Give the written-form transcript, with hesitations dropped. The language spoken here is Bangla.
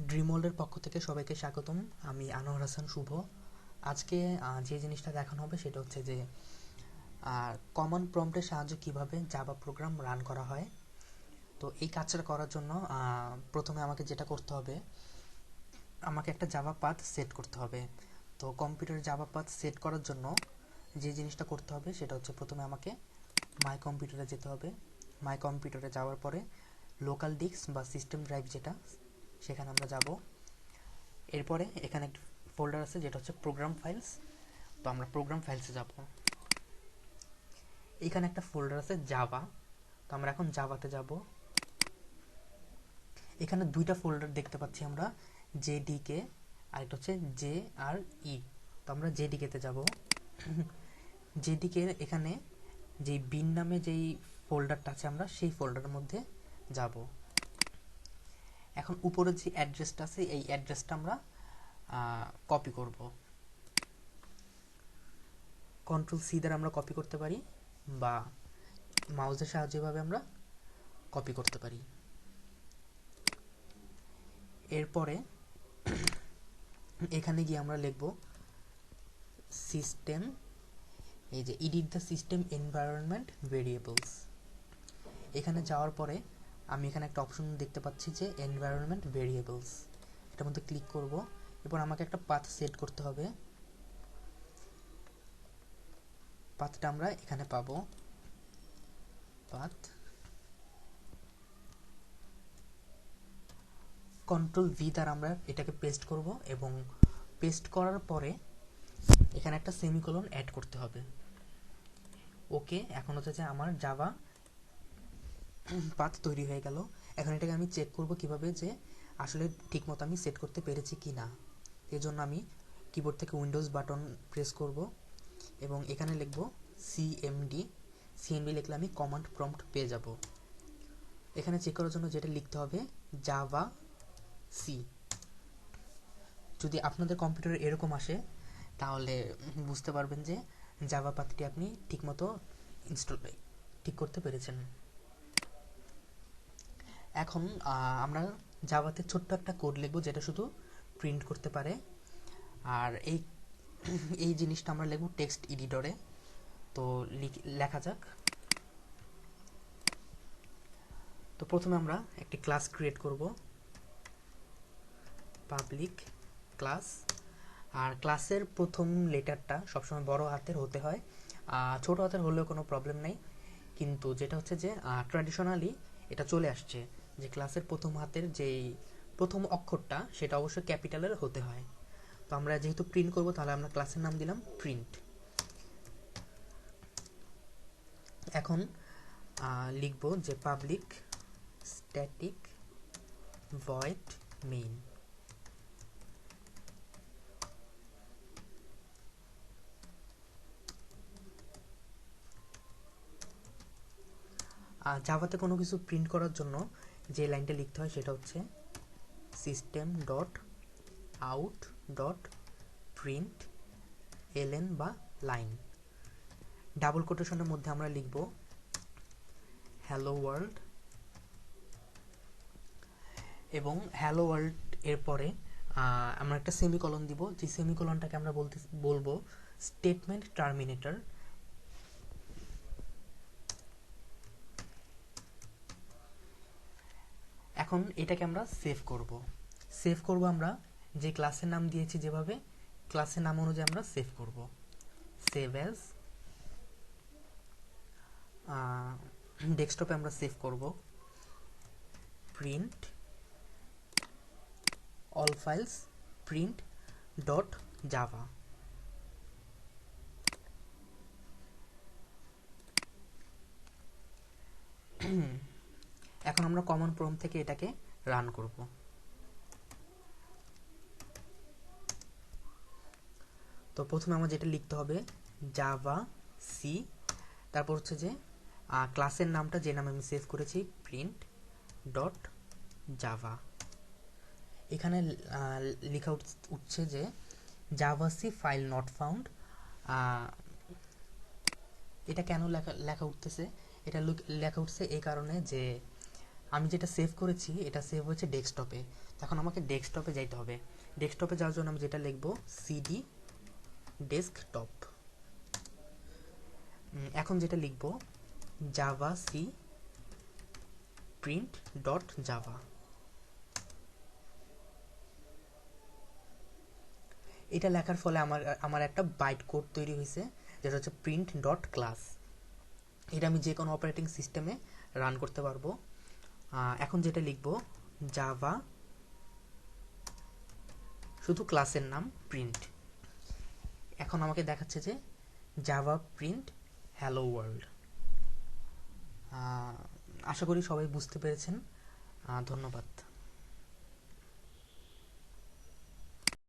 ড্রিমওয়ার্ল্ডের পক্ষ থেকে সবাইকে স্বাগতম। আমি আনোয়ার হাসান শুভ। আজকে যে জিনিসটা দেখানো হবে সেটা হচ্ছে যে কমন প্রম্পটের সাহায্যে কিভাবে জাভা প্রোগ্রাম রান করা হয়। তো এই কাজটা করার জন্য প্রথমে আমাকে যেটা করতে হবে, আমাকে একটা জাভা পাথ সেট করতে হবে। তো কম্পিউটারে জাভা পাথ সেট করার জন্য যে জিনিসটা করতে হবে সেটা হচ্ছে প্রথমে আমাকে মাই কম্পিউটারে যেতে হবে। মাই কম্পিউটারে যাওয়ার পরে লোকাল ডিস্ক বা সিস্টেম ড্রাইভ যেটা, সেখানে আমরা যাব। এরপরে এখানে একটা ফোল্ডার আছে যেটা হচ্ছে প্রোগ্রাম ফাইলস। তো আমরা প্রোগ্রাম ফাইলসে যাব। এখানে একটা ফোল্ডার আছে জাভা। তো আমরা এখন জাভাতে যাব। এখানে দুইটা ফোল্ডার দেখতে পাচ্ছি আমরা, জেডিকে আর একটা হচ্ছে জে আর ই। তো আমরা জেডিকেতে যাব। জেডিকে এখানে যেই বিন নামে যেই ফোল্ডারটা আছে আমরা সেই ফোল্ডারের মধ্যে যাব। এখন উপরে যে অ্যাড্রেসটা আছে এই অ্যাড্রেসটা আমরা কপি করব। কন্ট্রোল সি দ্বারা আমরা কপি করতে পারি বা মাউসের সাহায্যে ভাবে আমরা কপি করতে পারি। এরপরে এখানে গিয়ে আমরা লিখব সিস্টেম, এই যে edit the system environment variables. এখানে যাওয়ার পরে আমি এখানে একটা অপশন দেখতে পাচ্ছি যে এনভায়রনমেন্ট ভেরিয়েবলস, এটার মধ্যে ক্লিক করব। এরপর আমাকে একটা পাথ সেট করতে হবে। পাথটা আমরা এখানে পাবো, পাথ। কন্ট্রোল ভি দ্বারা আমরা এটাকে পেস্ট করব এবং পেস্ট করার পরে এখানে একটা সেমিকোলন অ্যাড করতে হবে। ওকে, এখন হচ্ছে যে আমার জাভা পাথ তৈরি হয়ে গেল। এখন এটাকে আমি চেক করব কিভাবে যে আসলে ঠিকমতো আমি সেট করতে পেরেছি কি না। এর জন্য আমি কিবোর্ড থেকে উইন্ডোজ বাটন প্রেস করব এবং এখানে লিখব সিএমডি। সিএমডি লিখলে আমি কমান্ড প্রম্পট পেয়ে যাব। এখানে চেক করার জন্য যেটা লিখতে হবে জাভা সি। যদি আপনাদের কম্পিউটারে এরকম আসে তাহলে বুঝতে পারবেন যে জাভা পাথটি আপনি ঠিকমতো ঠিক করতে পেরেছেন। এখন আমরা জাভাতে ছোট্ট একটা কোড লিখব যেটা শুধু প্রিন্ট করতে পারে। আর এই জিনিসটা আমরা লিখব টেক্সট এডিটরে। তো লেখা যাক। তো প্রথমে আমরা একটি ক্লাস ক্রিয়েট করব, পাবলিক ক্লাস। আর ক্লাসের প্রথম লেটারটা সবসময় বড় হাতের হতে হয়, ছোট হাতের হলেও কোনো প্রবলেম নেই। কিন্তু যেটা হচ্ছে যে ট্র্যাডিশনালি এটা চলে আসছে যে ক্লাসের প্রথম হাতের যেই প্রথম অক্ষরটা সেটা অবশ্যই ক্যাপিটালের হতে হয়। তো আমরা যেহেতু প্রিন্ট করব তাহলে আমরা ক্লাসের নাম দিলাম প্রিন্ট। এখন লিখব যে পাবলিক স্ট্যাটিক ভয়েড মেইন। জাভাতে কোনো কিছু প্রিন্ট করার জন্য যে লাইনটা লিখতে হয় সেটা হচ্ছে system dot out dot print L N বা লাইন। ডাবল কোটেশনের মধ্যে আমরা লিখব হ্যালো ওয়ার্ল্ড এবং হ্যালো ওয়ার্ল্ড এর পরে আমরা একটা সেমিকলন দিব, যে সেমিকলনটাকে আমরা বলবো স্টেটমেন্ট টার্মিনেটর। এখন এটাকে আমরা সেভ করব আমরা যে ক্লাসের নাম দিয়েছি যেভাবে ক্লাসের নাম অনুযায়ী আমরা সেভ করব। সেভ অ্যাজ, ডেস্কটপে আমরা সেভ করব print all files print dot Java. এখন আমরা কমন প্রম্পট থেকে এটাকে রান করব। তো প্রথমে আমার যেটা লিখতে হবে জাভা সি, তারপর হচ্ছে যে ক্লাসের নামটা যে নামে আমি সেভ করেছি প্রিন্ট ডট জাভা। এখানে লেখা উঠছে যে Java C file not found. এটা কেন লেখা উঠতেছে? এটা লেখা উঠছে এই কারণে যে আমি যেটা সেভ করেছি এটা সেভ হয়েছে ডেস্কটপে। এখন আমাকে ডেস্কটপে যাইতে হবে। ডেস্কটপে যাওয়ার জন্য আমি যেটা লিখব সিডি ডেস্কটপ। এখন যেটা লিখব Java C print dot Java. এটা লেখার ফলে আমার একটা বাইট কোড তৈরি হয়েছে, যেটা হচ্ছে প্রিন্ট ডট ক্লাস। এটা আমি যে কোনো অপারেটিং সিস্টেমে রান করতে পারবো। এখন যেটা লিখব জাভা, শুধু ক্লাসের নাম প্রিন্ট। এখন আমাকে দেখাচ্ছে যে জাভা প্রিন্ট হ্যালো ওয়ার্ল্ড। আশা করি সবাই বুঝতে পেরেছেন। ধন্যবাদ।